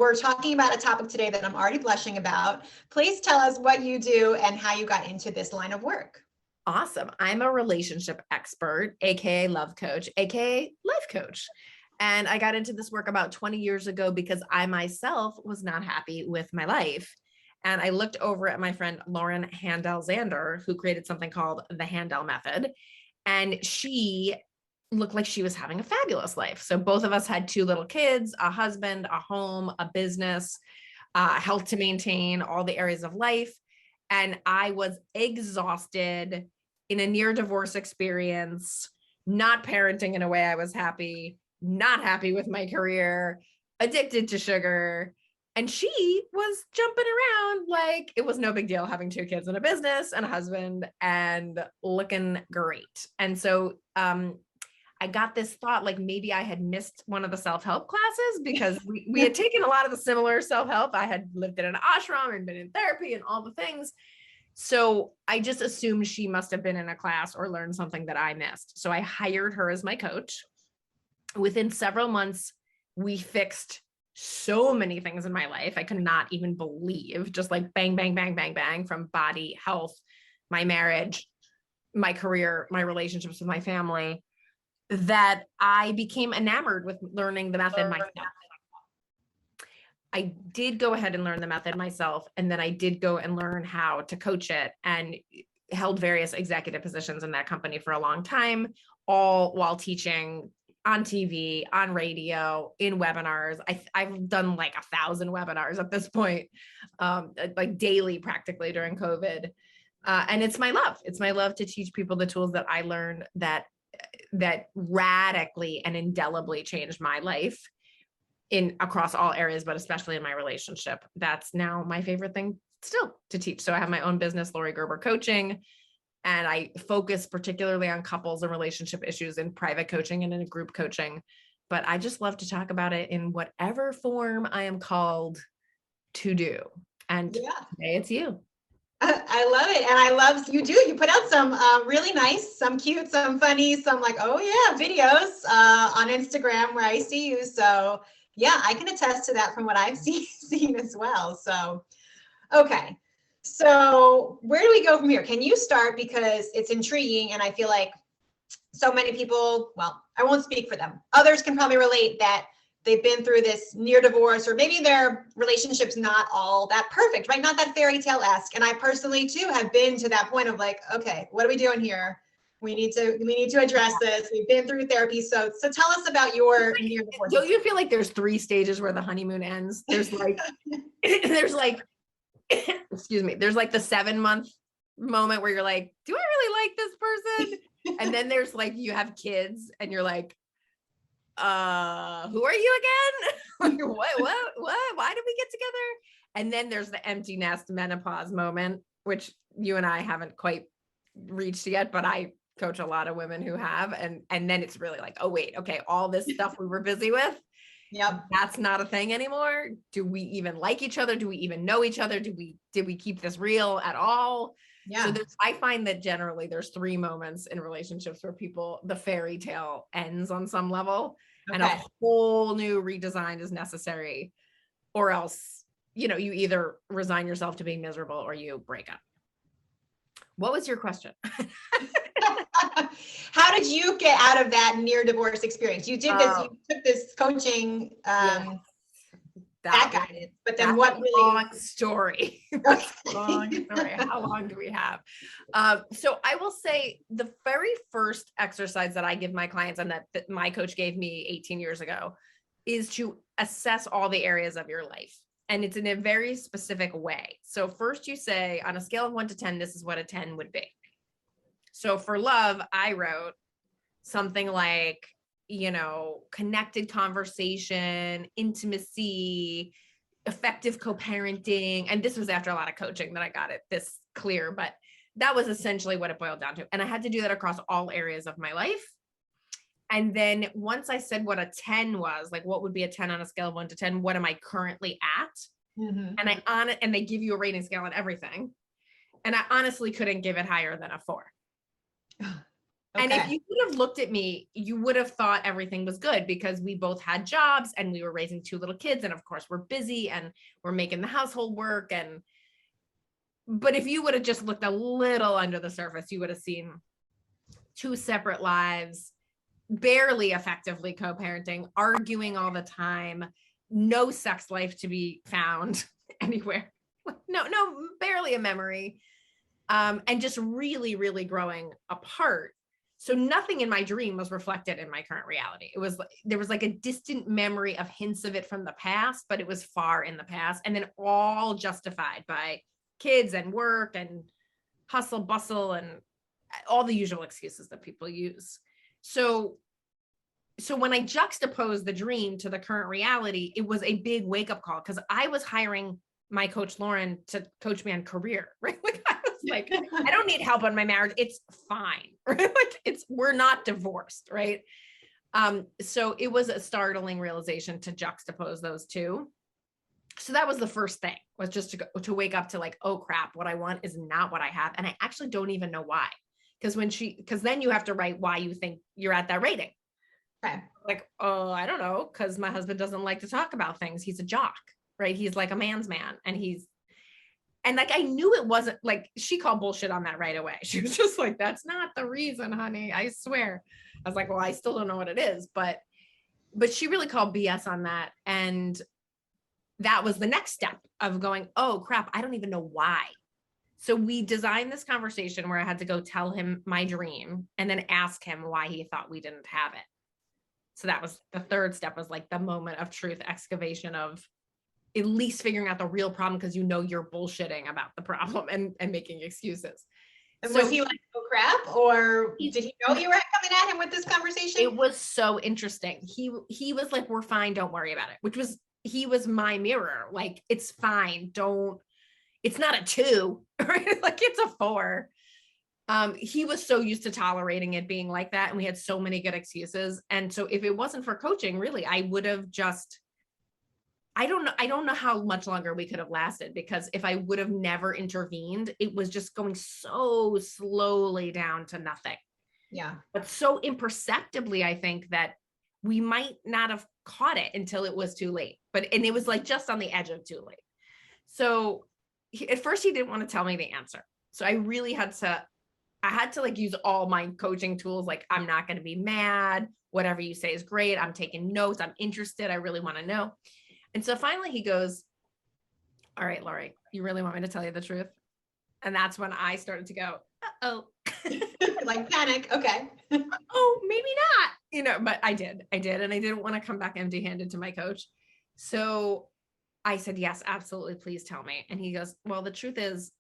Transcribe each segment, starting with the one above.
we're talking about a topic today that I'm already blushing about. Please tell us what you do and how you got into this line of work. Awesome. I'm a relationship expert, AKA love coach, AKA life coach. And I got into this work about 20 years ago because I myself was not happy with my life. And I looked over at my friend Lauren Handel-Zander, who created something called the Handel Method. And she looked like she was having a fabulous life. So both of us had 2 little kids, a husband, a home, a business, health to maintain, all the areas of life. And I was exhausted in a near divorce experience, not parenting in a way I was happy, not happy with my career, addicted to sugar. And she was jumping around like it was no big deal having 2 kids and a business and a husband and looking great. And so I got this thought, like maybe I had missed one of the self-help classes because we had taken a lot of the similar self-help. I had lived in an ashram and been in therapy and all the things. So I just assumed she must have been in a class or learned something that I missed. So I hired her as my coach. Within several months, we fixed so many things in my life. I could not even believe, just like bang, bang, bang, bang, bang, from body, health, my marriage, my career, my relationships with my family, that I became enamored with learning the method myself. I did go ahead and learn the method myself. And then I did go and learn how to coach it and held various executive positions in that company for a long time, all while teaching on TV, on radio, in webinars. I've done like 1,000 webinars at this point, like daily practically during COVID. And it's my love. It's my love to teach people the tools that I learned that radically and indelibly changed my life across all areas, but especially in my relationship. That's now my favorite thing still to teach. So I have my own business, Laurie Gerber Coaching, and I focus particularly on couples and relationship issues in private coaching and in group coaching. But I just love to talk about it in whatever form I am called to do. And today it's you. I love it. And I love you put out some really nice, some cute, some funny, some like, oh yeah, videos on Instagram where I see you. So yeah, I can attest to that from what I've seen as well. So, okay. So where do we go from here? Can you start, because it's intriguing and I feel like so many people, well, I won't speak for them. Others can probably relate that they've been through this near divorce, or maybe their relationship's not all that perfect, right? Not that fairy tale-esque. And I personally too have been to that point of like, okay, what are we doing here? We need to address this. We've been through therapy. So tell us about your near divorce. Don't you feel like there's 3 stages where the honeymoon ends? There's like, excuse me, there's like the 7-month moment where you're like, do I really like this person? And then there's like, you have kids and you're like, who are you again? what, why did we get together? And then there's the empty nest menopause moment, which you and I haven't quite reached yet, but I coach a lot of women who have. And then it's really like, oh wait, okay, all this stuff we were busy with, that's not a thing anymore. Do we even like each other? Do we even know each other? Did we keep this real at all? Yeah. So I find that generally there's 3 moments in relationships where the fairy tale ends on some level, and a whole new redesign is necessary, or else, you either resign yourself to being miserable or you break up. What was your question? How did you get out of that near divorce experience? You did this, you took this coaching that guidance, but then what really? Long story. Long story. How long do we have? So I will say the very first exercise that I give my clients, and that my coach gave me 18 years ago, is to assess all the areas of your life. And it's in a very specific way. So first you say, on a scale of 1 to 10, this is what a 10 would be. So for love, I wrote something like, connected conversation, intimacy, effective co-parenting. And this was after a lot of coaching that I got it this clear, but that was essentially what it boiled down to. And I had to do that across all areas of my life. And then once I said what a 10 was, like what would be a 10 on a scale of 1 to 10, what am I currently at? Mm-hmm. And they give you a rating scale on everything. And I honestly couldn't give it higher than a 4. And if Okay. you would have looked at me, you would have thought everything was good because we both had jobs and we were raising 2 little kids. And of course we're busy and we're making the household work. But if you would have just looked a little under the surface, you would have seen 2 separate lives, barely effectively co-parenting, arguing all the time, no sex life to be found anywhere. No, barely a memory. And just really, really growing apart. So nothing in my dream was reflected in my current reality. It was, there was like a distant memory of hints of it from the past, but it was far in the past. And then all justified by kids and work and hustle bustle and all the usual excuses that people use. So when I juxtaposed the dream to the current reality, it was a big wake up call because I was hiring my coach Lauren to coach me on career, right? Like I was like, I don't need help on my marriage. It's fine, right? Like we're not divorced, right? So it was a startling realization to juxtapose those two. So that was the first thing, was just to wake up to like, oh crap, what I want is not what I have. And I actually don't even know why. Because then you have to write why you think you're at that rating. Okay. Like, oh, I don't know. Because my husband doesn't like to talk about things. He's a jock, right? He's like a man's man. And like, I knew it wasn't like, she called bullshit on that right away. She was just like, that's not the reason, honey. I swear. I was like, well, I still don't know what it is, but she really called BS on that. And that was the next step of going, oh crap, I don't even know why. So we designed this conversation where I had to go tell him my dream and then ask him why he thought we didn't have it. So that was the third step, was like the moment of truth excavation of at least figuring out the real problem, because you know you're bullshitting about the problem and making excuses. And so was he like, oh crap? Or did he know you were coming at him with this conversation? It was so interesting. He was like, we're fine, don't worry about it, he was my mirror. Like, it's fine. It's not a 2, right? Like it's a 4. He was so used to tolerating it being like that. And we had so many good excuses. And so if it wasn't for coaching, really, I would have just, I don't know how much longer we could have lasted, because if I would have never intervened, it was just going so slowly down to nothing. Yeah. But so imperceptibly, I think that we might not have caught it until it was too late. And it was like just on the edge of too late. So at first he didn't want to tell me the answer. So I really had to like use all my coaching tools. Like, I'm not going to be mad. Whatever you say is great. I'm taking notes. I'm interested. I really want to know. And so finally he goes, all right, Laurie, you really want me to tell you the truth? And that's when I started to go, uh-oh. Like panic. Okay. Oh, maybe not, but I did. And I didn't want to come back empty-handed to my coach. So I said, yes, absolutely. Please tell me. And he goes, well, the truth is,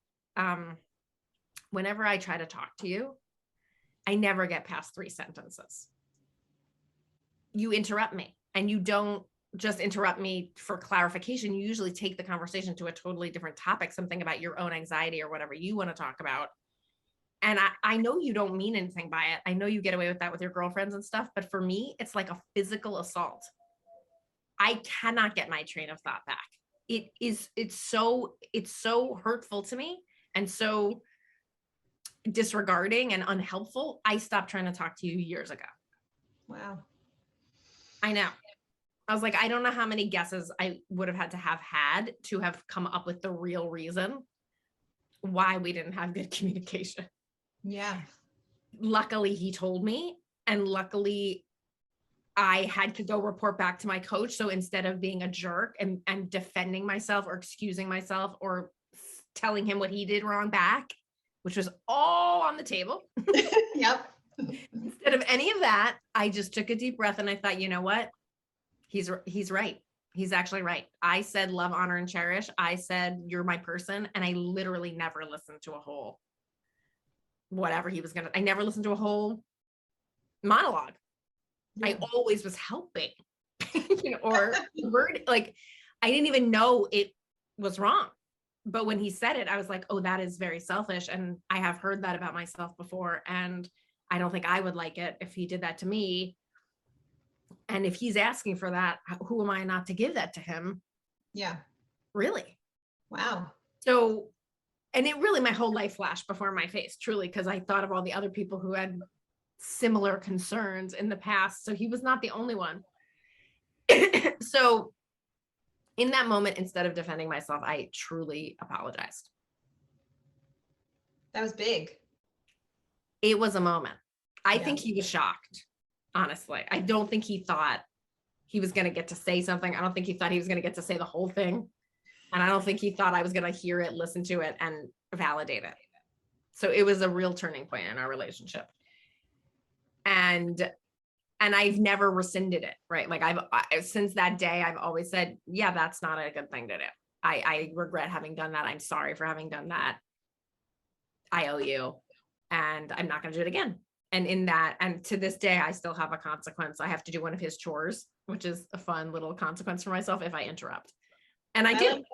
whenever I try to talk to you, I never get past 3 sentences. You interrupt me, and you don't just interrupt me for clarification. You usually take the conversation to a totally different topic, something about your own anxiety or whatever you want to talk about. And I know you don't mean anything by it. I know you get away with that with your girlfriends and stuff, but for me, it's like a physical assault. I cannot get my train of thought back. It's so hurtful to me and so disregarding and unhelpful. I stopped trying to talk to you years ago. Wow. I know. I was like, I don't know how many guesses I would have had to have come up with the real reason why we didn't have good communication. Yeah. Luckily, he told me, and luckily I had to go report back to my coach. So instead of being a jerk and defending myself or excusing myself or telling him what he did wrong back, which was all on the table. Yep. Instead of any of that, I just took a deep breath and I thought, you know what? He's right. He's actually right. I said love, honor, and cherish. I said you're my person. And I literally never listened to a whole whatever he was going to, I never listened to a whole monologue. Yeah. I always was helping, or like, I didn't even know it was wrong. But when he said it, I was like, oh, that is very selfish. And I have heard that about myself before. And I don't think I would like it if he did that to me. And if he's asking for that, who am I not to give that to him? Yeah. Really? Wow. So, and it really, my whole life flashed before my face, truly, because I thought of all the other people who had similar concerns in the past. So he was not the only one. So in that moment, instead of defending myself, I truly apologized. That was big. It was a moment. I Yeah. think he was shocked, honestly. I don't think he thought he was going to get to say something. I don't think he thought he was going to get to say the whole thing. And I don't think he thought I was going to hear it, listen to it, and validate it. So it was a real turning point in our relationship. And I've never rescinded it, right? Like since that day, I've always said, yeah, that's not a good thing to do. I regret having done that. I'm sorry for having done that. I owe you, and I'm not going to do it again. And in that, and to this day, I still have a consequence. I have to do one of his chores, which is a fun little consequence for myself if I interrupt. And I do. Like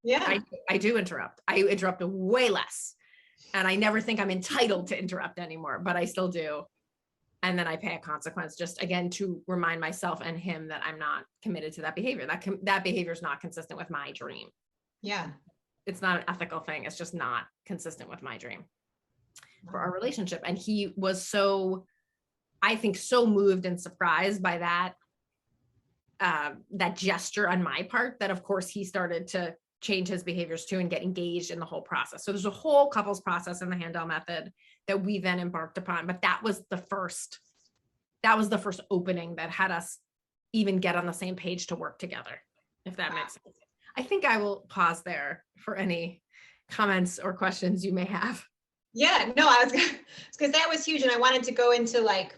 yeah. I do interrupt. I interrupt way less. And I never think I'm entitled to interrupt anymore, but I still do. And then I pay a consequence, just again to remind myself and him that I'm not committed to that behavior. That behavior is not consistent with my dream. Yeah. It's not an ethical thing. It's just not consistent with my dream for our relationship. And he was so, I think, so moved and surprised by that gesture on my part that of course he started to change his behaviors too and get engaged in the whole process. So there's a whole couples process in the Handel method that we then embarked upon. But that was the first opening that had us even get on the same page to work together, if that makes sense. I think I will pause there for any comments or questions you may have. Yeah, no, I was because that was huge. And I wanted to go into like,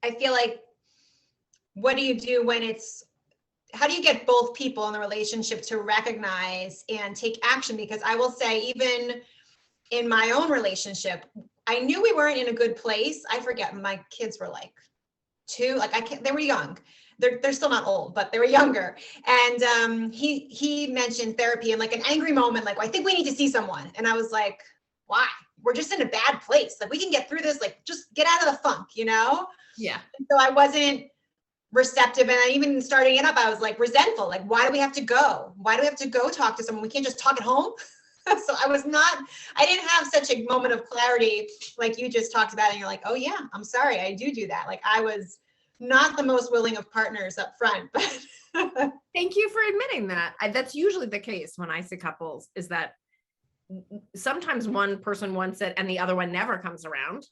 I feel like, what do you do when how do you get both people in the relationship to recognize and take action? Because I will say, even in my own relationship, I knew we weren't in a good place. I forget, my kids were like 2, like they were young. They're still not old, but they were younger. And he mentioned therapy in like an angry moment, like, well, I think we need to see someone. And I was like, why? We're just in a bad place. Like, we can get through this, like, just get out of the funk, you know? Yeah. And so I wasn't receptive. And even starting it up, I was like resentful. Like, why do we have to go? Why do we have to go talk to someone? We can't just talk at home. So I didn't have such a moment of clarity like you just talked about. And you're like, oh yeah, I'm sorry. I do that. Like, I was not the most willing of partners up front, but thank you for admitting that. That's usually the case when I see couples, is that sometimes one person wants it and the other one never comes around.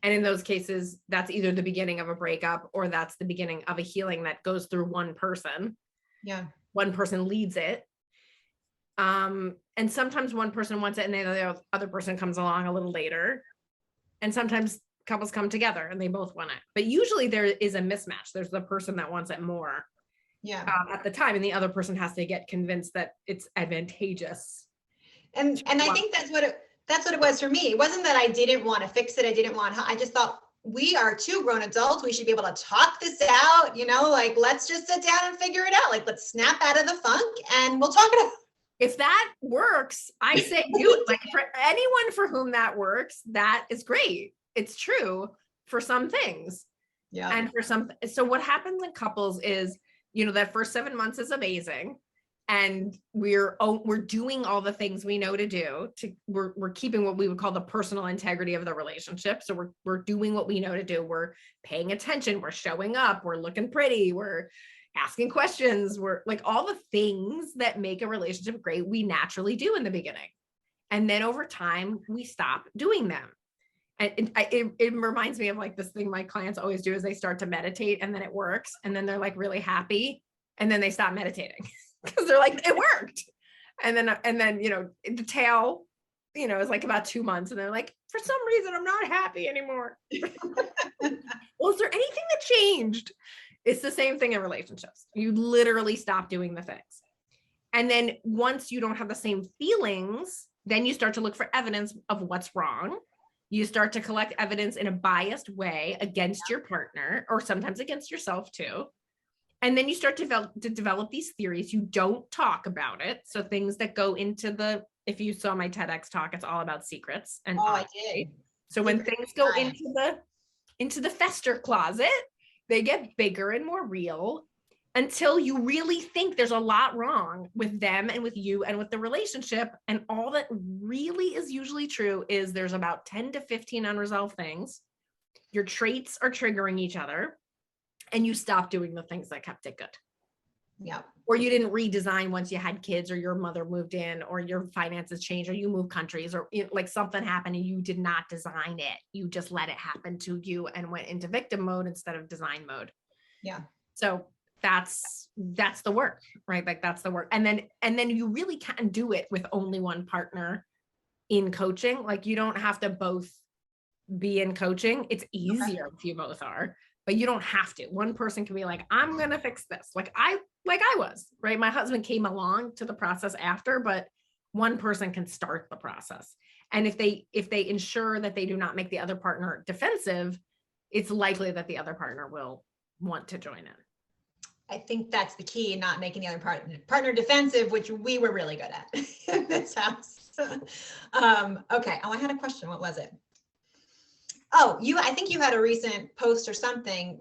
And in those cases, that's either the beginning of a breakup or that's the beginning of a healing that goes through one person. Yeah. One person leads it. And sometimes one person wants it and the other person comes along a little later. And sometimes couples come together and they both want it. But usually there is a mismatch. There's the person that wants it more at the time, and the other person has to get convinced that it's advantageous. And I think that's what it was for me. It wasn't that I didn't want to fix it. I just thought, we are 2 grown adults. We should be able to talk this out, like, let's just sit down and figure it out. Like, let's snap out of the funk and we'll talk it out. If that works, I say do it. Like, for anyone for whom that works, that is great. It's true for some things. Yeah. And for some, so what happens in couples is, that first 7 months is amazing. And we're doing all the things we know to do. We're keeping what we would call the personal integrity of the relationship. So we're doing what we know to do. We're paying attention. We're showing up. We're looking pretty. We're asking questions. We're like, all the things that make a relationship great, we naturally do in the beginning. And then over time, we stop doing them. And it reminds me of like this thing my clients always do, is they start to meditate and then it works. And then they're like really happy. And then they stop meditating because they're like, it worked. And then, the tail, is like about 2 months. And they're like, for some reason, I'm not happy anymore. Well, is there anything that changed? It's the same thing in relationships. You literally stop doing the things. And then once you don't have the same feelings, then you start to look for evidence of what's wrong. You start to collect evidence in a biased way against your partner, or sometimes against yourself too. And then you start to develop these theories. You don't talk about it. So things that go into if you saw my TEDx talk, it's all about secrets. And I did. So when things go into the fester closet, they get bigger and more real until you really think there's a lot wrong with them and with you and with the relationship. And all that really is usually true is there's about 10 to 15 unresolved things. your traits are triggering each other, and you stop doing the things that kept it good. Yeah. Or you didn't redesign once you had kids, or your mother moved in, or your finances changed, or you moved countries, or like something happened and you did not design it. You just let it happen to you and went into victim mode instead of design mode. Yeah. So that's the work, right? Like that's the work. And then you really can do it with only one partner in coaching. Like you don't have to both be in coaching. It's easier if you both are, but you don't have to. One person can be like, I'm going to fix this. Like I was, right? My husband came along to the process after, but one person can start the process. And if they ensure that they do not make the other partner defensive, it's likely that the other partner will want to join in. I think that's the key, not making the other partner defensive, which we were really good at in this house. Okay. Oh, I had a question. What was it? Oh, I think you had a recent post or something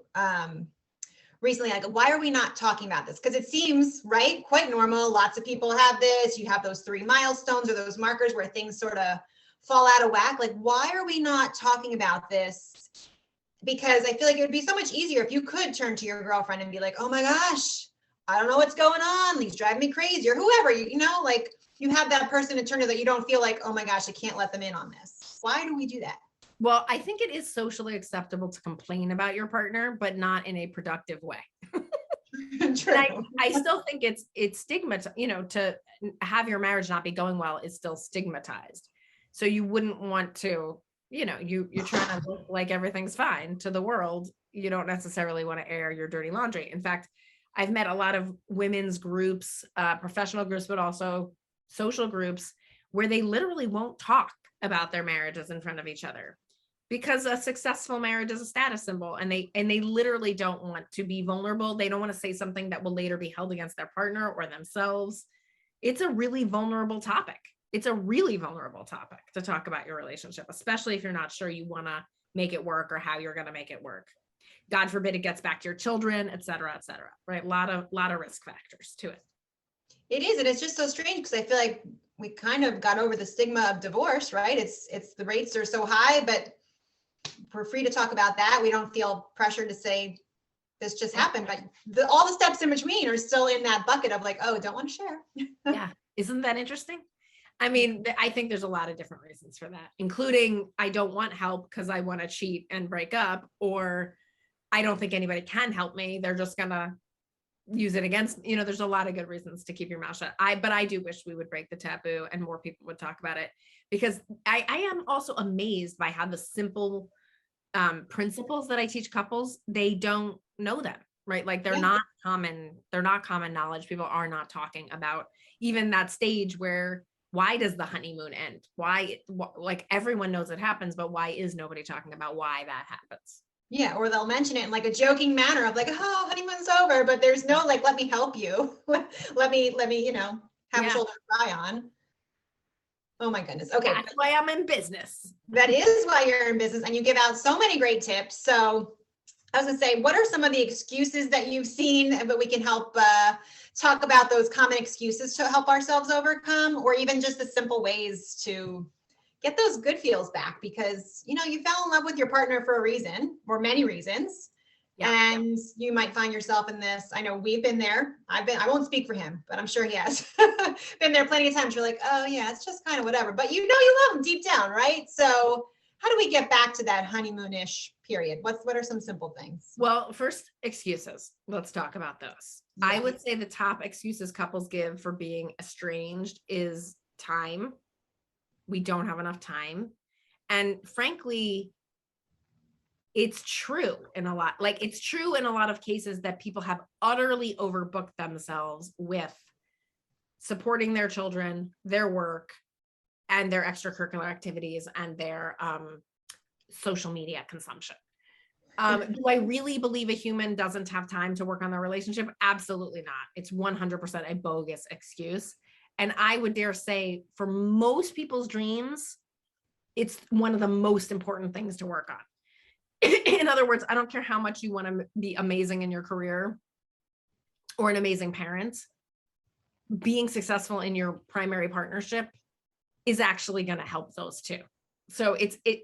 recently, like, why are we not talking about this? Because it seems, right, quite normal. Lots of people have this. You have those 3 milestones or those markers where things sort of fall out of whack. Like, why are we not talking about this? Because I feel like it would be so much easier if you could turn to your girlfriend and be like, oh my gosh, I don't know what's going on. He's driving me crazy, or whoever, you know, like you have that person to turn to that you don't feel like, oh my gosh, I can't let them in on this. Why do we do that? Well, I think it is socially acceptable to complain about your partner, but not in a productive way. True. I still think it's stigmatized, you know, to have your marriage not be going well is still stigmatized. So you wouldn't want to, you know, you're trying to look like everything's fine to the world. You don't necessarily want to air your dirty laundry. In fact, I've met a lot of women's groups, professional groups, but also social groups where they literally won't talk about their marriages in front of each other, because a successful marriage is a status symbol, and they literally don't want to be vulnerable. They don't want to say something that will later be held against their partner or themselves. It's a really vulnerable topic. It's a really vulnerable topic to talk about your relationship, especially if you're not sure you want to make it work or how you're going to make it work. God forbid it gets back to your children, et cetera, right? A lot of risk factors to it. It is, and it's just so strange because I feel like we kind of got over the stigma of divorce, right? It's the rates are so high, but we're free to talk about that. We don't feel pressure to say this just happened, but all the steps in between are still in that bucket of like, oh, don't want to share. Yeah, isn't that interesting? I mean, I think there's a lot of different reasons for that, including I don't want help because I want to cheat and break up, or I don't think anybody can help me. They're just gonna use it against, you know, there's a lot of good reasons to keep your mouth shut. But I do wish we would break the taboo and more people would talk about it, because I am also amazed by how the simple principles that I teach couples, they don't know them, right? Like they're not common knowledge. People are not talking about even that stage where, why does the honeymoon end? Like everyone knows it happens, but why is nobody talking about why that happens? Yeah, or they'll mention it in like a joking manner of like, oh, honeymoon's over, but there's no like, let me help you. let me, you know, have a shoulder to cry on. Oh my goodness. Okay. That's why I'm in business. That is why you're in business, and you give out so many great tips. So I was gonna say, what are some of the excuses that you've seen, but we can help talk about those common excuses to help ourselves overcome, or even just the simple ways to get those good feels back, because, you know, you fell in love with your partner for a reason, or many reasons. And you might find yourself in this. I know we've been there. I won't speak for him, but I'm sure he has been there plenty of times. You're like, oh yeah, it's just kind of whatever, but you know, you love him deep down, right? So how do we get back to that honeymoonish period? What are some simple things? Well, first, excuses. Let's talk about those. Yeah. I would say the top excuses couples give for being estranged is time. We don't have enough time. And frankly, it's true in a lot of cases that people have utterly overbooked themselves with supporting their children, their work, and their extracurricular activities, and their social media consumption. Do I really believe a human doesn't have time to work on their relationship? Absolutely not. It's 100% a bogus excuse. And I would dare say, for most people's dreams, it's one of the most important things to work on. In other words, I don't care how much you want to be amazing in your career or an amazing parent, being successful in your primary partnership is actually going to help those two. So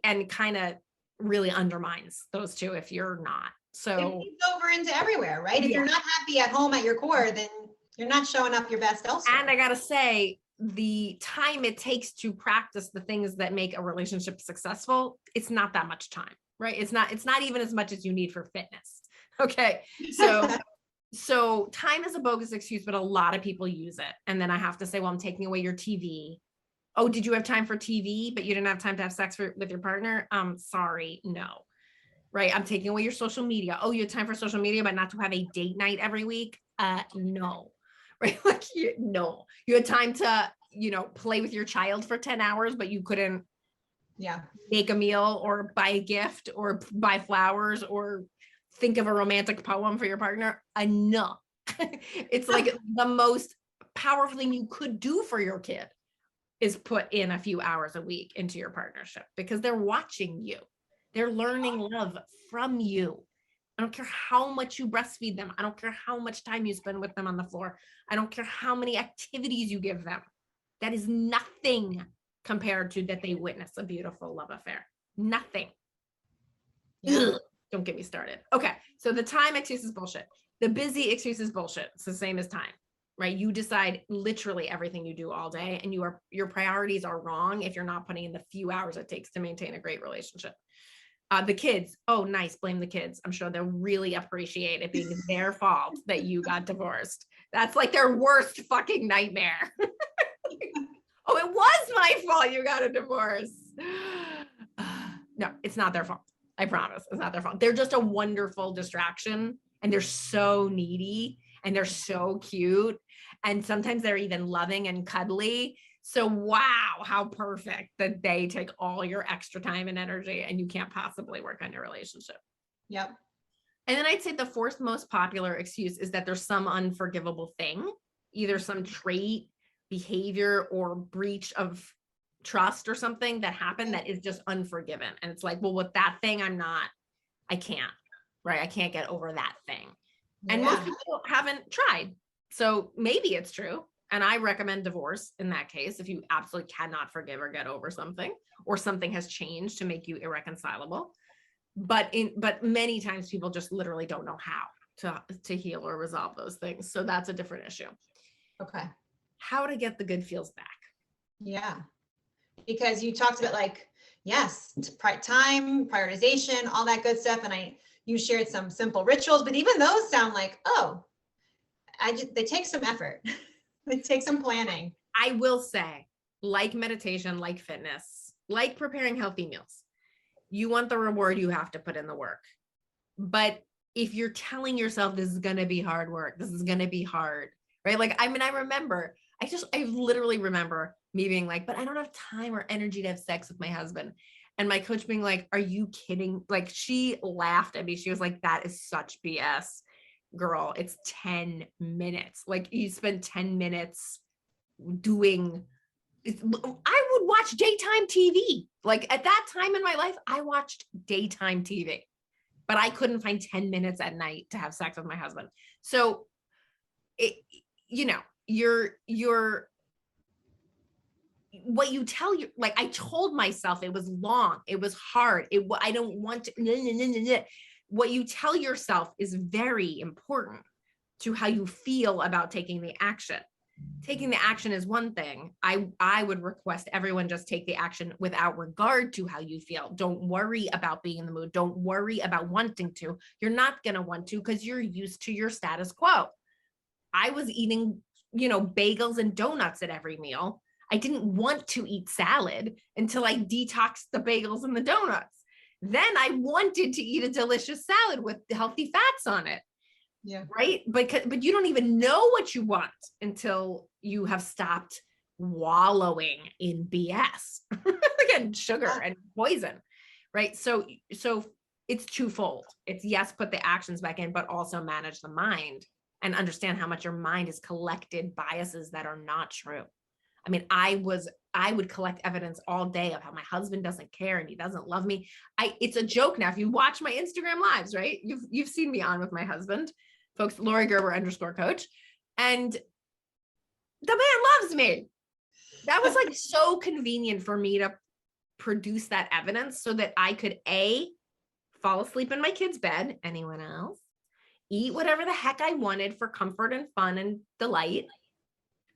and kind of really undermines those two if you're not. So it bleeds over into everywhere, right? If yeah. you're not happy at home at your core, then you're not showing up your best elsewhere. And I gotta say, the time it takes to practice the things that make a relationship successful, it's not that much time, right? It's not even as much as you need for fitness. Okay. So time is a bogus excuse, but a lot of people use it. And then I have to say, well, I'm taking away your TV. Oh, did you have time for TV, but you didn't have time to have sex with your partner? Sorry, no. Right. I'm taking away your social media. Oh, you had time for social media, but not to have a date night every week? No. Right. Like, no. You had time to, play with your child for 10 hours, but you couldn't make a meal or buy a gift or buy flowers or think of a romantic poem for your partner. No. It's like the most powerful thing you could do for your kid is put in a few hours a week into your partnership, because they're watching you. They're learning love from you. I don't care how much you breastfeed them. I don't care how much time you spend with them on the floor. I don't care how many activities you give them. That is nothing compared to that they witness a beautiful love affair. Nothing. Ugh, don't get me started. Okay, so the time excuse is bullshit. The busy excuse is bullshit. It's the same as time, right? You decide literally everything you do all day, and your priorities are wrong if you're not putting in the few hours it takes to maintain a great relationship. The kids, oh, nice, blame the kids. I'm sure they'll really appreciate it being their fault that you got divorced. That's like their worst fucking nightmare. Oh, it was my fault you got a divorce. No, it's not their fault. I promise. It's not their fault. They're just a wonderful distraction, and they're so needy, and they're so cute. And sometimes they're even loving and cuddly. So wow, how perfect that they take all your extra time and energy, and you can't possibly work on your relationship. Yep. And then I'd say the fourth most popular excuse is that there's some unforgivable thing, either some trait, behavior, or breach of trust or something that happened that is just unforgiven. And it's like, well, with that thing, I can't, right? I can't get over that thing. And most people haven't tried. So maybe it's true. And I recommend divorce in that case, if you absolutely cannot forgive or get over something, or something has changed to make you irreconcilable. But many times people just literally don't know how to heal or resolve those things. So that's a different issue. Okay. How to get the good feels back. Yeah. Because you talked about time, prioritization, all that good stuff. And you shared some simple rituals, but even those sound like, they take some effort. They take some planning. I will say, like meditation, like fitness, like preparing healthy meals, you want the reward, you have to put in the work. But if you're telling yourself this is going to be hard work, this is going to be hard, right? Like, I literally remember me being like, but I don't have time or energy to have sex with my husband. And my coach being like, are you kidding? Like, she laughed at me. She was like, that is such BS, girl. It's 10 minutes. Like, you spend 10 minutes doing, I would watch daytime TV. Like, at that time in my life, I watched daytime TV, but I couldn't find 10 minutes at night to have sex with my husband. So you're what you tell you, like, I told myself it was long, it was hard, I don't want to, what you tell yourself is very important to how you feel about taking the action. Taking the action is one thing. I would request everyone just take the action without regard to how you feel. Don't worry about being in the mood. Don't worry about wanting to. You're not going to want to because you're used to your status quo. I was eating, bagels and donuts at every meal. I didn't want to eat salad until I detoxed the bagels and the donuts. Then I wanted to eat a delicious salad with healthy fats on it. Yeah. Right. But you don't even know what you want until you have stopped wallowing in BS. Again, sugar and poison. Right. So it's twofold. It's, yes, put the actions back in, but also manage the mind and understand how much your mind has collected biases that are not true. I mean, I would collect evidence all day of how my husband doesn't care and he doesn't love me. It's a joke now. If you watch my Instagram lives, right? You've seen me on with my husband, folks, Laurie Gerber _coach. And the man loves me. That was like so convenient for me to produce that evidence so that I could A, fall asleep in my kid's bed, anyone else, eat whatever the heck I wanted for comfort and fun and delight,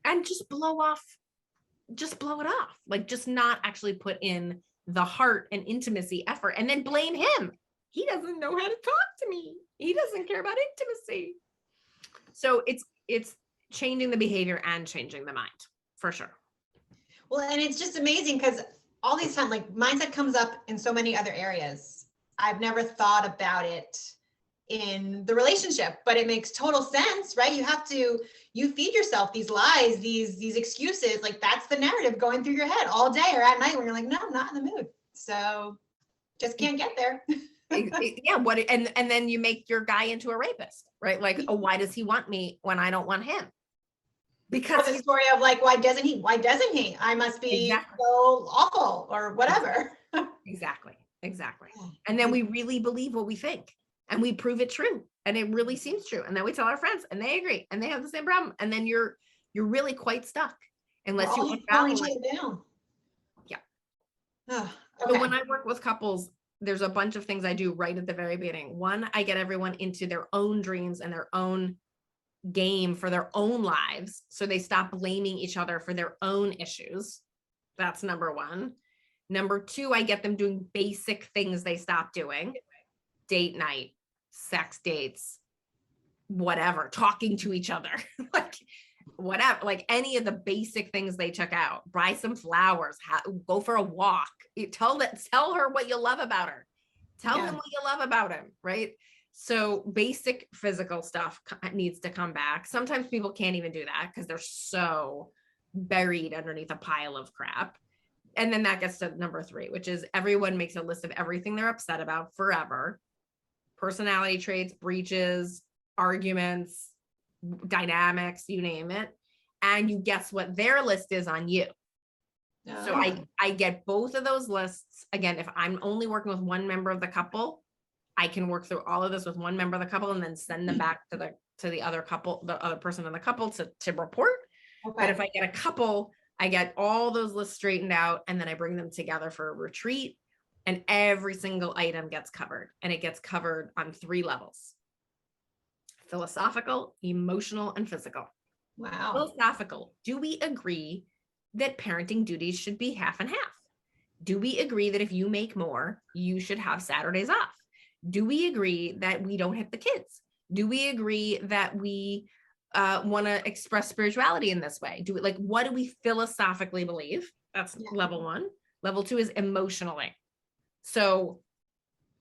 and just blow it off. Like, just not actually put in the heart and intimacy effort, and then blame him. He doesn't know how to talk to me. He doesn't care about intimacy. So it's changing the behavior and changing the mind, for sure. Well, and it's just amazing because all these times, like, mindset comes up in so many other areas. I've never thought about it in the relationship, but it makes total sense, right? You feed yourself these lies, these excuses. Like, that's the narrative going through your head all day or at night when you're like, no, I'm not in the mood. So just can't get there. Yeah. And then you make your guy into a rapist, right? Like, oh, why does he want me when I don't want him? Because the story of like, why doesn't he? I must be so awful or whatever. Exactly. And then we really believe what we think, and we prove it true, and it really seems true. And then we tell our friends, and they agree, and they have the same problem. And then you're really quite stuck unless you calling each other down. Yeah. Okay. So when I work with couples, there's a bunch of things I do right at the very beginning. One, I get everyone into their own dreams and their own game for their own lives, so they stop blaming each other for their own issues. That's number one. Number two, I get them doing basic things they stop doing: date night, sex dates, whatever, talking to each other, like whatever, like any of the basic things they took out. Buy some flowers, go for a walk, tell her what you love about her, tell him what you love about him, right? So basic physical stuff needs to come back. Sometimes people can't even do that because they're so buried underneath a pile of crap. And then that gets to number three, which is everyone makes a list of everything they're upset about forever: personality traits, breaches, arguments, dynamics, you name it. And you guess what their list is on you. So I get both of those lists. Again, if I'm only working with one member of the couple, I can work through all of this with one member of the couple and then send them back to the other couple, the other person in the couple to report. Okay. But if I get a couple, I get all those lists straightened out, and then I bring them together for a retreat, and every single item gets covered, and it gets covered on 3 levels: philosophical, emotional, and physical. Wow. Philosophical: do we agree that parenting duties should be half and half? Do we agree that if you make more, you should have Saturdays off? Do we agree that we don't hit the kids? Do we agree that we want to express spirituality in this way? What do we philosophically believe? That's level 1. Level 2 is emotionally. So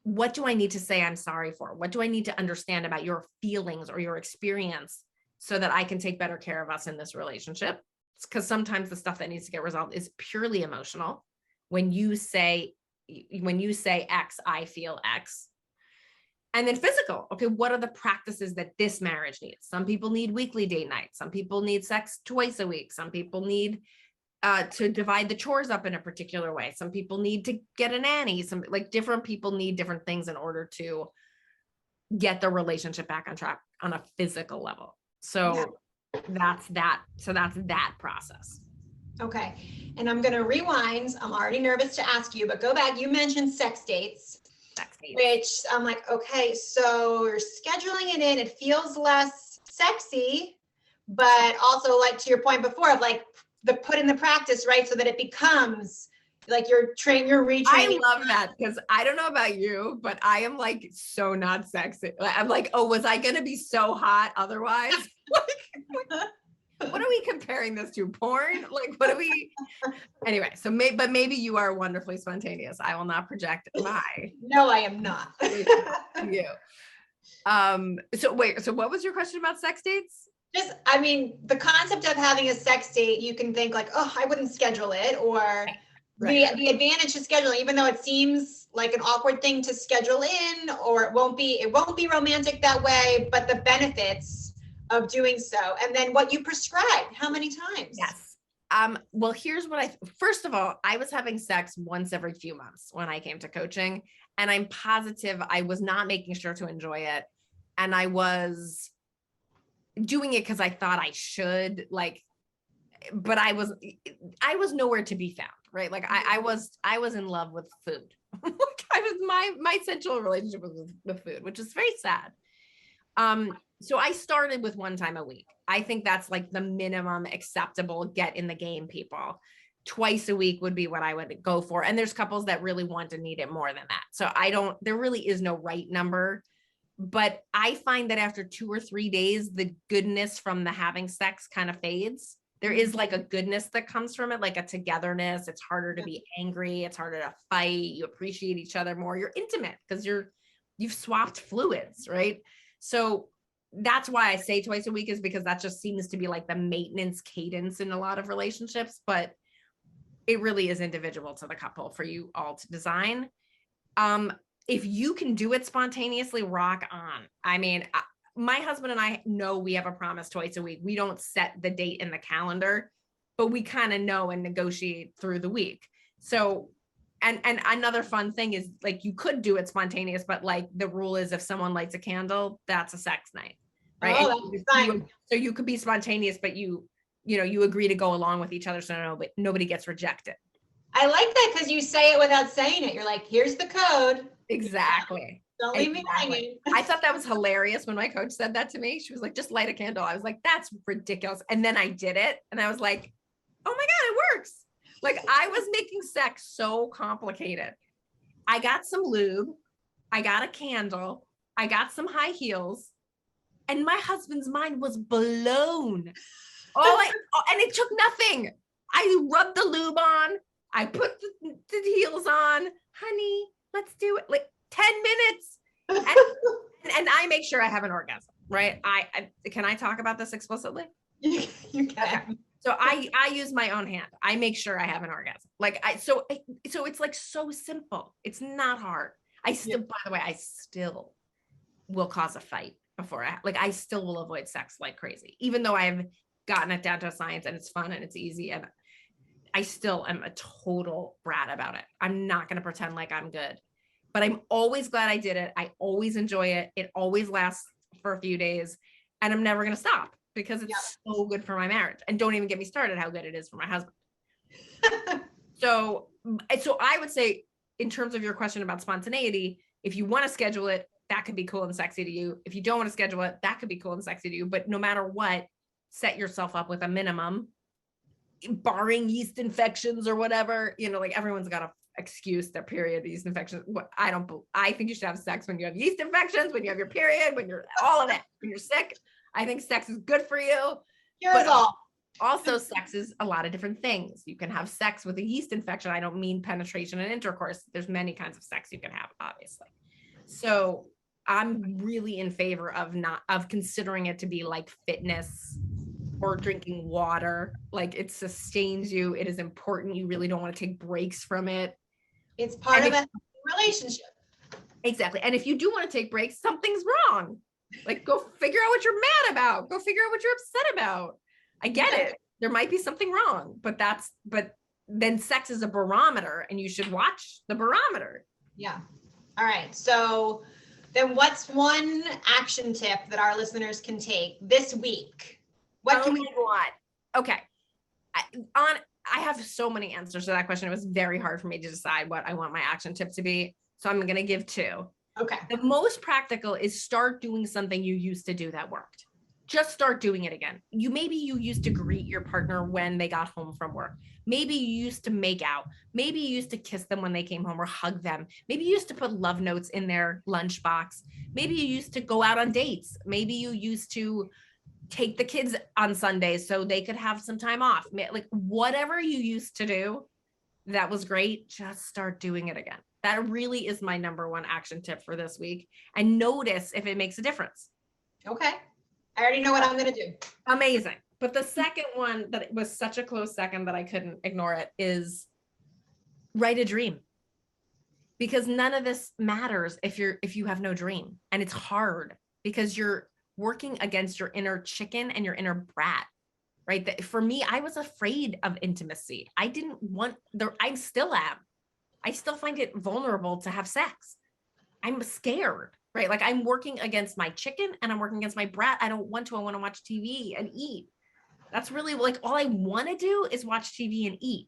what do I need to say I'm sorry for? What do I need to understand about your feelings or your experience so that I can take better care of us in this relationship? Because sometimes the stuff that needs to get resolved is purely emotional. When you say X, I feel X. And then physical. Okay, what are the practices that this marriage needs? Some people need weekly date night. Some people need sex twice a week. Some people need to divide the chores up in a particular way. Some people need to get a nanny. Different people need different things in order to get the relationship back on track on a physical level. So that's that. So that's that process. Okay. And I'm going to rewind. I'm already nervous to ask you, but go back. You mentioned sex dates. Which I'm like, okay, so you're scheduling it in. It feels less sexy, but also, like, to your point before of like the put in the practice, right? So that it becomes like you're retraining. I love that, because I don't know about you, but I am like so not sexy. I'm like, oh, was I going to be so hot otherwise? What are we comparing this to? Porn? Like, what are we? Anyway, so maybe you are wonderfully spontaneous. I will not project my. No, I am not. You. So what was your question about sex dates? Just, I mean, the concept of having a sex date, you can think like, oh, I wouldn't schedule it, or the advantage to scheduling, even though it seems like an awkward thing to schedule in, or it won't be romantic that way, but the benefits of doing so. And then what you prescribed, how many times? Yes. Well, here's what first of all, I was having sex once every few months when I came to coaching, and I'm positive I was not making sure to enjoy it. And I was doing it because I thought I should, but I was nowhere to be found, right? Like I was in love with food. Like I was my central relationship was with food, which is very sad. So I started with 1 time a week. I think that's like the minimum acceptable get in the game, people. Twice a week would be what I would go for. And there's couples that really want and need it more than that. So there really is no right number. But I find that after 2 or 3 days, the goodness from the having sex kind of fades. There is like a goodness that comes from it, like a togetherness. It's harder to be angry. It's harder to fight. You appreciate each other more. You're intimate because you've swapped fluids, right? So that's why I say twice a week, is because that just seems to be like the maintenance cadence in a lot of relationships, but it really is individual to the couple for you all to design. If you can do it spontaneously, rock on. I mean, my husband and I know we have a promise twice a week. We don't set the date in the calendar, but we kind of know and negotiate through the week. So, and another fun thing is like, you could do it spontaneous, but like the rule is if someone lights a candle, that's a sex night, right? Oh, that's fine. So you could be spontaneous, but you agree to go along with each other. So nobody gets rejected. I like that because you say it without saying it. You're like, here's the code. Exactly. Don't leave me hanging. I thought that was hilarious when my coach said that to me. She was like, just light a candle. I was like, that's ridiculous. And then I did it. And I was like, oh my God, it works. Like I was making sex so complicated. I got some lube. I got a candle. I got some high heels. And my husband's mind was blown. And it took nothing. I rubbed the lube on. I put the heels on. Honey, let's do it. Like 10 minutes. And I make sure I have an orgasm, right? I can I talk about this explicitly? You can. Okay. So I use my own hand. I make sure I have an orgasm. Like so it's like so simple. It's not hard. By the way, I still will cause a fight before I still will avoid sex like crazy, even though I've gotten it down to a science and it's fun and it's easy. And I still am a total brat about it. I'm not going to pretend like I'm good, but I'm always glad I did it. I always enjoy it. It always lasts for a few days and I'm never going to stop because it's so good for my marriage. And don't even get me started how good it is for my husband. So I would say in terms of your question about spontaneity, if you want to schedule it, that could be cool and sexy to you. If you don't want to schedule it, that could be cool and sexy to you. But no matter what, set yourself up with a minimum, barring yeast infections or whatever, like everyone's got an excuse, their period, yeast infections. I think you should have sex when you have yeast infections, when you have your period, when you're all of it, when you're sick. I think sex is good for you. Here's all. Also, sex is a lot of different things. You can have sex with a yeast infection. I don't mean penetration and intercourse. There's many kinds of sex you can have, obviously. So I'm really in favor of considering it to be like fitness or drinking water. Like it sustains you. It is important. You really don't want to take breaks from it. It's part of a relationship. Exactly. And if you do want to take breaks, something's wrong. Like go figure out what you're mad about. Go figure out what you're upset about. I get it. There might be something wrong, but then sex is a barometer and you should watch the barometer. Yeah. All right. So then what's one action tip that our listeners can take this week? What can we do? Okay. I have so many answers to that question. It was very hard for me to decide what I want my action tip to be. So I'm going to give 2. Okay. The most practical is start doing something you used to do that worked. Just start doing it again. Maybe you used to greet your partner when they got home from work. Maybe you used to make out. Maybe you used to kiss them when they came home or hug them. Maybe you used to put love notes in their lunchbox. Maybe you used to go out on dates. Maybe you used to take the kids on Sundays so they could have some time off. Like whatever you used to do that was great, just start doing it again. That really is my number one action tip for this week. And notice if it makes a difference. Okay. I already know what I'm going to do. Amazing. But the second one that was such a close second that I couldn't ignore it is write a dream. Because none of this matters if you have no dream. And it's hard because you're working against your inner chicken and your inner brat, right? For me, I was afraid of intimacy. I still am. I still find it vulnerable to have sex. I'm scared. Right? Like I'm working against my chicken and I'm working against my brat. I want to watch TV and eat. That's really like all I want to do is watch TV and eat.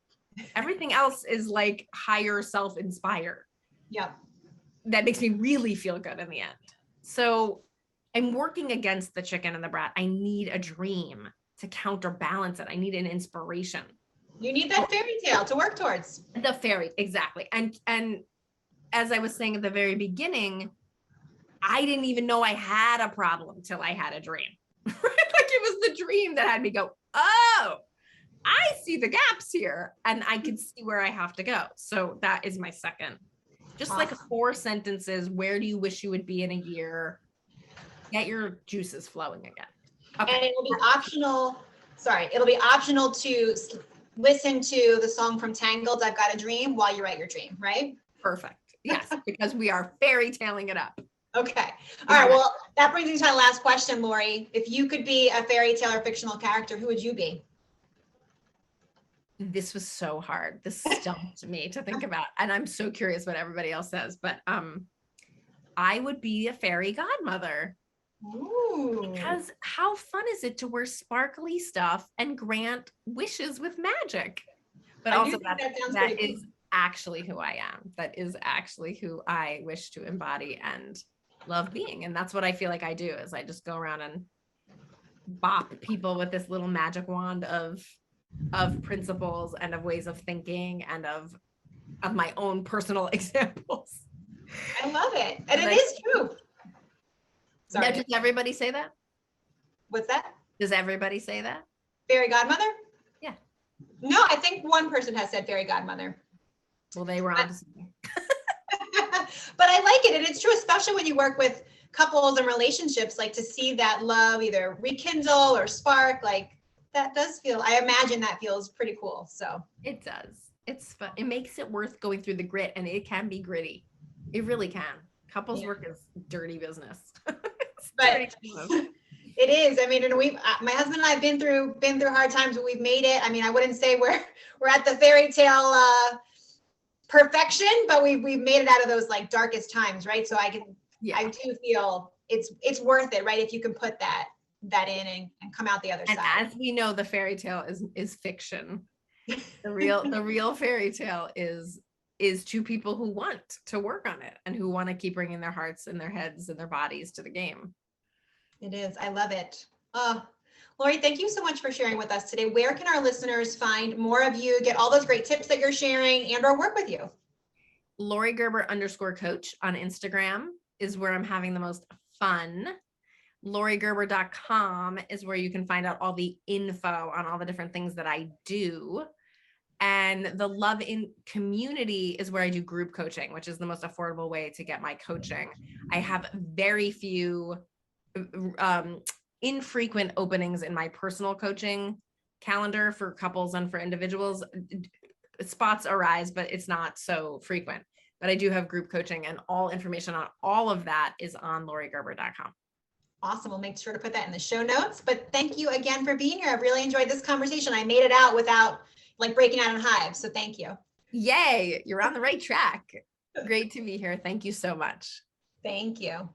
Everything else is like higher self-inspire. Yep. That makes me really feel good in the end. So I'm working against the chicken and the brat. I need a dream to counterbalance it. I need an inspiration. You need that fairy tale to work towards. The fairy, exactly. And as I was saying at the very beginning, I didn't even know I had a problem till I had a dream. Like it was the dream that had me go, oh, I see the gaps here and I can see where I have to go. So that is my second. Just like 4 sentences. Where do you wish you would be in a year? Get your juices flowing again. Okay. And it will be optional. Sorry, it'll be optional to listen to the song from Tangled, I've Got a Dream, while you write your dream, right? Perfect. Yes, because we are fairy tailing it up. Okay. All right. Well, that brings me to my last question, Laurie. If you could be a fairy tale or fictional character, who would you be? This was so hard. This stumped me to think about. And I'm so curious what everybody else says, but I would be a fairy godmother. Ooh. Because how fun is it to wear sparkly stuff and grant wishes with magic? But also that is actually who I am. That is actually who I wish to embody and love being. And that's what I feel like I do, is I just go around and bop people with this little magic wand of principles and of ways of thinking and of my own personal examples. I love it. And it is true. Sorry. Now, does everybody say that? What's that? Does everybody say that? Fairy godmother? Yeah. No, I think one person has said fairy godmother. Well, they were on to something. But I like it. And it's true, especially when you work with couples and relationships, like to see that love either rekindle or spark, like that does feel, I imagine that feels pretty cool. So it does. It's fun. It makes it worth going through the grit, and it can be gritty. It really can. Couples work is dirty business. But it is. I mean, and my husband and I have been through hard times, but we've made it. I mean, I wouldn't say we're at the fairy tale perfection, but we've made it out of those like darkest times, right? So I do feel it's worth it, right? If you can put that in and come out the other side. And as we know, the fairy tale is fiction. The real fairy tale is 2 people who want to work on it and who want to keep bringing their hearts and their heads and their bodies to the game. It is. I love it. Laurie, thank you so much for sharing with us today. Where can our listeners find more of you, get all those great tips that you're sharing, and or work with you? Laurie Gerber _coach on Instagram is where I'm having the most fun. LaurieGerber.com is where you can find out all the info on all the different things that I do. And the Love in Community is where I do group coaching, which is the most affordable way to get my coaching. I have very few infrequent openings in my personal coaching calendar for couples and for individuals. Spots arise, but it's not so frequent. But I do have group coaching, and all information on all of that is on LaurieGerber.com. Awesome. We'll make sure to put that in the show notes. But thank you again for being here. I've really enjoyed this conversation. I made it out without like breaking out in hives. So thank you. Yay. You're on the right track. Great to be here. Thank you so much. Thank you.